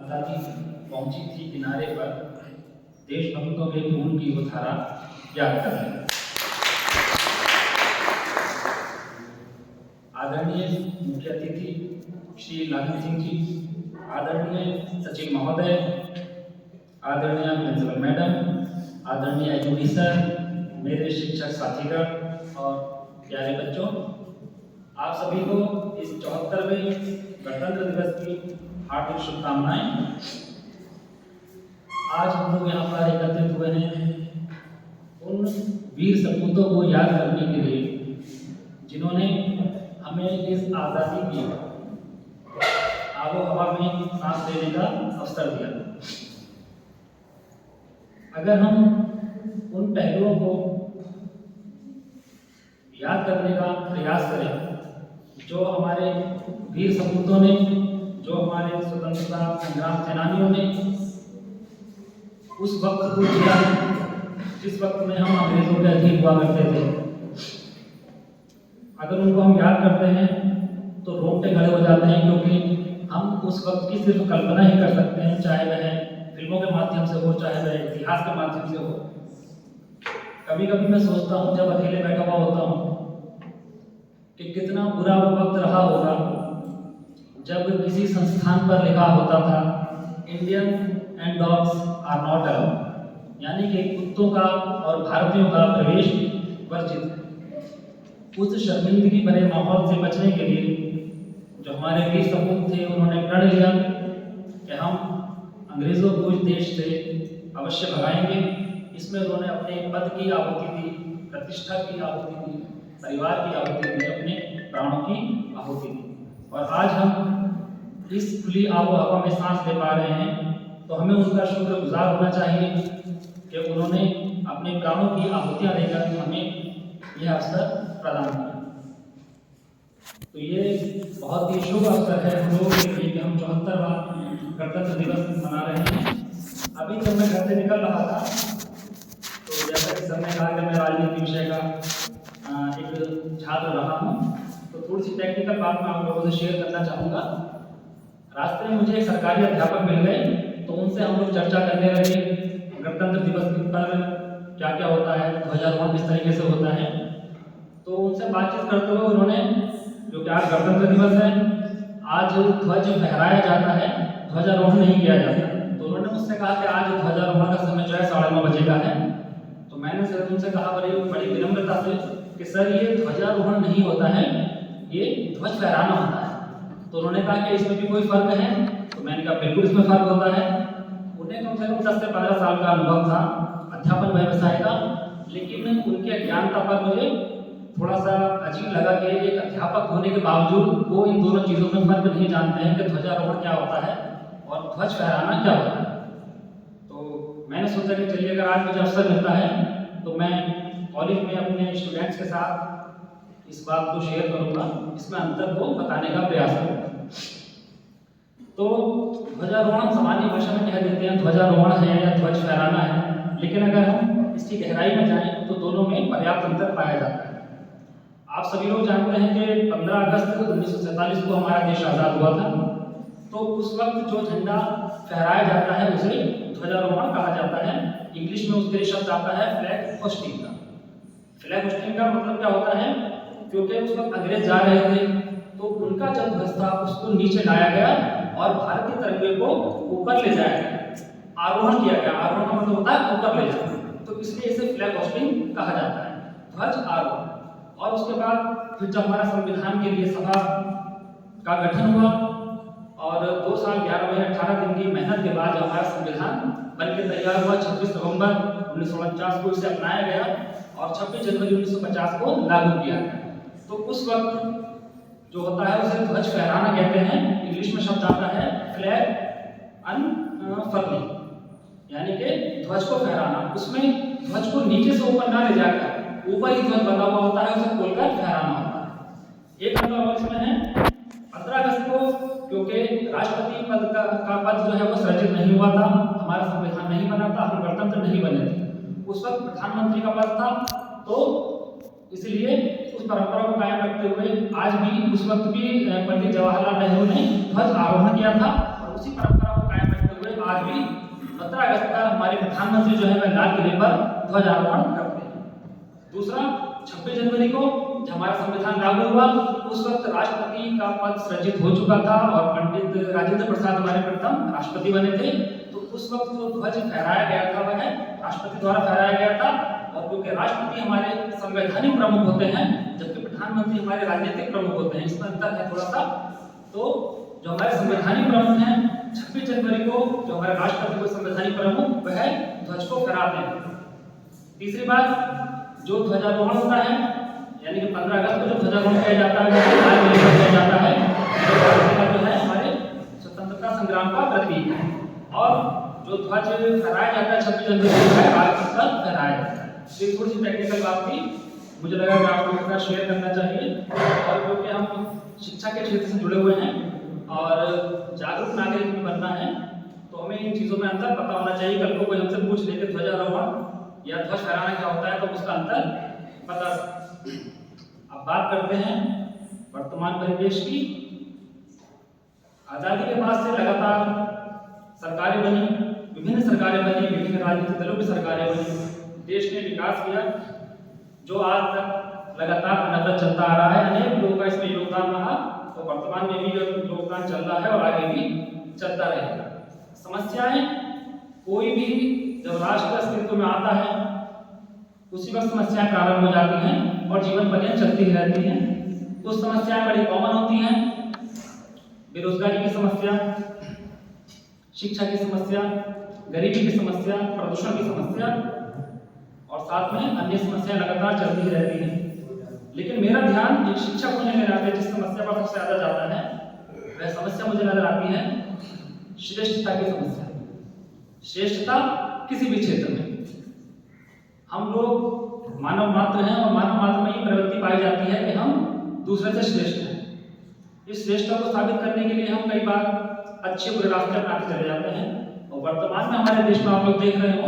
आजादी पहुंची थी किनारे पर, देशभक्तों के खून की वो धारा याद कर रहे हैं। आदरणीय मुख्य अतिथि श्री लाखन सिंह जी, आदरणीय सचिव महोदय, आदरणीय प्रिंसिपल मैडम, आदरणीय एचओडी सर, मेरे शिक्षक साथीगण और प्यारे बच्चों, आप सभी को इस 74वें गणतंत्र दिवस की हार्दिक शुभकामनाएं। आज हम लोग यहाँ पर एकत्रित हुए हैं उन वीर सपूतों को याद करने के लिए जिन्होंने हमें इस आज़ादी की आबो हवा में सांस लेने का अवसर दिया। अगर हम उन पहलुओं को याद करने का प्रयास करें जो हमारे वीर सपूतों ने, जो हमारे स्वतंत्रता संग्राम सेनानियों ने उस वक्त को जिया जिस वक्त में हम अंग्रेजों के अधीन हुआ करते थे, अगर उनको हम याद करते हैं तो रोंगटे खड़े हो जाते हैं, क्योंकि हम उस वक्त की सिर्फ कल्पना ही कर सकते हैं, चाहे वह फिल्मों के माध्यम से हो, चाहे वह इतिहास के माध्यम से हो। कभी कभी मैं सोचता हूँ, जब अकेले बैठा हुआ होता हूँ, कि कितना बुरा वो वक्त रहा होगा जब किसी संस्थान पर लिखा होता था Indian and dogs are not allowed, यानी कि कुत्तों का और भारतीयों का प्रवेश वर्जित। उस शर्मिंदगी भरे माहौल से बचने के लिए जो हमारे वीर सपूत थे, उन्होंने प्रण लिया कि हम अंग्रेजों को इस देश से अवश्य भगाएंगे। इसमें उन्होंने अपने पद की आहुति दी, प्रतिष्ठा की आहुति दी, परिवार की आहुति दी, अपने प्राणों की आहुति दी। और आज हम इस खुली आबो हवा में सांस ले पा रहे हैं, तो हमें उनका शुक्रगुजार होना चाहिए कि उन्होंने अपने प्राणों की आहुतियां देकर हमें यह अवसर प्रदान किया। तो ये बहुत ही शुभ अवसर है हम लोगों के लिए कि हम 74वां गणतंत्र दिवस मना रहे हैं। अभी जब मैं घर से निकल रहा था, तो जैसा कि सबने कहा कि मैं राजनीति विषय का एक छात्र रहा हूँ, तो थोड़ी सी टेक्निकल बात मैं आप लोगों से शेयर करना चाहूँगा। रास्ते में मुझे एक सरकारी अध्यापक मिल गए, तो उनसे हम लोग चर्चा करने लगे गणतंत्र दिवस पर क्या क्या होता है, ध्वजारोहण किस तरीके से होता है। तो उनसे बातचीत करते हुए उन्होंने, जो कि आज गणतंत्र दिवस है, आज ध्वज फहराया जाता है, ध्वजारोहण नहीं किया जाता। तो उन्होंने मुझसे कहा कि आज ध्वजारोहण का समय जो है 9:30 बजे का है। तो मैंने सर उनसे कहा बड़ी विनम्रता से कि सर ये ध्वजारोहण नहीं होता है, ये ध्वज फहराना होता है। तो उन्होंने कहा कि इसमें भी कोई फर्क है? तो मैंने कहा बिल्कुल इसमें फर्क होता है। उन्हें कम से कम 10 से 15 साल का अनुभव था अध्यापन व्यवसाय का, लेकिन उनके अज्ञानता पर मुझे थोड़ा सा अजीब लगा कि एक अध्यापक होने के बावजूद वो इन दोनों चीज़ों में फर्क नहीं जानते हैं कि ध्वजारोहण क्या होता है और ध्वज फहराना क्या होता है। तो मैंने सोचा कि चलिए, अगर आज मुझे अवसर मिलता है तो मैं कॉलेज में अपने स्टूडेंट्स के साथ इस बात को शेयर करूंगा, इसमें अंतर को बताने का प्रयास करूंगा। तो ध्वजारोहण सामान्य भाषा में कह देते हैं ध्वजारोहण है या ध्वज फहराना है, लेकिन अगर हम इसकी गहराई में जाएं तो दोनों में पर्याप्त अंतर पाया जाता है। आप सभी लोग जानते हैं कि 15 अगस्त 1947 को हमारा देश आज़ाद हुआ था। तो उस वक्त जो झंडा फहराया जाता है उसे ध्वजारोहण कहा जाता है। इंग्लिश में उसके लिए शब्द आता है फ्लैग होस्टिंग का। फ्लैग होस्टिंग का मतलब क्या होता है, क्योंकि उस वक्त अंग्रेज जा रहे थे, तो उनका जब ध्वज था उसको नीचे लाया गया और भारतीय तिरंगे को ऊपर ले जाया गया, आरोहण किया गया। आरोहण का मतलब होता है ऊपर ले जाना, तो इसलिए इसे फ्लैग होस्टिंग कहा जाता है, ध्वज आरोहण। और उसके बाद फिर जब हमारा संविधान के लिए सभा का गठन हुआ और 2 साल 11 महीने 18 दिन की मेहनत के बाद जब हमारा संविधान बनकर तैयार हुआ, 26 नवंबर 1949 को इसे अपनाया गया और 26 जनवरी 1950 को लागू किया गया। तो उस वक्त जो होता है उसे ध्वज फहराना कहते हैं। इंग्लिश में शब्द आता है फ्लैग अनफर्लिंग, यानी कि ध्वज को फहराना। उसमें ध्वज को नीचे से ऊपर ना ले जाकर ऊपर ही ध्वज बना हुआ होता है, उसे खोलकर फहराना होता है। एक अंतर और इसमें है, 15 अगस्त को क्योंकि राष्ट्रपति पद का पद जो है वो सृजित नहीं हुआ था, हमारा संविधान नहीं बना था, हम गणतंत्र नहीं बने थे। उस वक्त प्रधानमंत्री का पद था, तो इसलिए उस परंपरा को कायम रखते हुए आज भी, उस वक्त भी पंडित जवाहरलाल नेहरू ने ध्वज आरोहण किया था और उसी परंपरा को कायम आज भी 15 अगस्त का हमारे प्रधानमंत्री जो है वह लाल किले पर ध्वजारोहण करते हैं। दूसरा, 26 जनवरी को जब हमारा संविधान लागू हुआ उस वक्त राष्ट्रपति का पद सृजित हो चुका था और पंडित राजेंद्र प्रसाद हमारे प्रथम राष्ट्रपति बने थे। तो उस वक्त जो ध्वज फहराया गया था वह राष्ट्रपति द्वारा फहराया गया था। और क्योंकि राष्ट्रपति हमारे संवैधानिक प्रमुख होते हैं जबकि प्रधानमंत्री हमारे राजनीतिक प्रमुख होते हैं, इसमें अंतर है थोड़ा सा। तो जो हमारे संवैधानिक प्रमुख हैं 26 जनवरी को जो हमारे राष्ट्रपति को संवैधानिक प्रमुख वह ध्वज को फहराते हैं। तीसरी बात, जो ध्वजारोहण होता है यानी कि 15 अगस्त को जो ध्वजारोहण किया जाता है लाल किले पर किया जाता है, जो है हमारे स्वतंत्रता संग्राम का प्रतीक है। और जो ध्वज फहराया जाता है 26 जनवरी को राष्ट्रपति पर फहराया जाता है। ये थोड़ी सी टेक्निकल बात थी, मुझे लगा कि आप लोगों के साथ शेयर करना चाहिए। और क्योंकि हम शिक्षा के क्षेत्र से जुड़े हुए हैं और जागरूक नागरिक भी बनना है तो हमें इन चीज़ों में अंतर पता होना चाहिए। कल को कोई हमसे पूछ ले कि ध्वजारोहण या ध्वज फहराना क्या होता है तो उसका अंतर पता। अब बात करते हैं वर्तमान परिवेश की। आज़ादी के बाद से लगातार सरकारें बनी, विभिन्न सरकारें बनी, विभिन्न राजनीतिक दलों की सरकारें बनी, देश ने विकास किया जो आज तक लगातार अनवरत चलता आ रहा है। अनेक लोगों का इसमें योगदान रहा और वर्तमान में भी योगदान चल रहा है और आगे भी चलता रहेगा। समस्याएं कोई भी जब राष्ट्र अस्तित्व में आता है उसी वक्त समस्याएं प्रारंभ हो जाती हैं और जीवन पर्यंत चलती ही रहती हैं। कुछ समस्याएं बड़ी कॉमन होती हैं, बेरोजगारी की समस्या, शिक्षा की समस्या, गरीबी की समस्या, प्रदूषण की समस्या और साथ में अन्य समस्याएं लगातार चलती ही रहती हैं। लेकिन मेरा ध्यान एक शिक्षक होने के नाते जिस समस्या पर सबसे ज्यादा जाता है वह समस्या मुझे नजर आती है श्रेष्ठता की समस्या। श्रेष्ठता किसी भी क्षेत्र में, हम लोग मानव मात्र हैं और मानव मात्र में ही प्रवृत्ति पाई जाती है कि हम दूसरे से श्रेष्ठ हैं। इस श्रेष्ठता को साबित करने के लिए हम कई बार अच्छे बुरे रास्ते अपनाते चले जाते हैं। और वर्तमान में हमारे देश में आप लोग देख रहे हो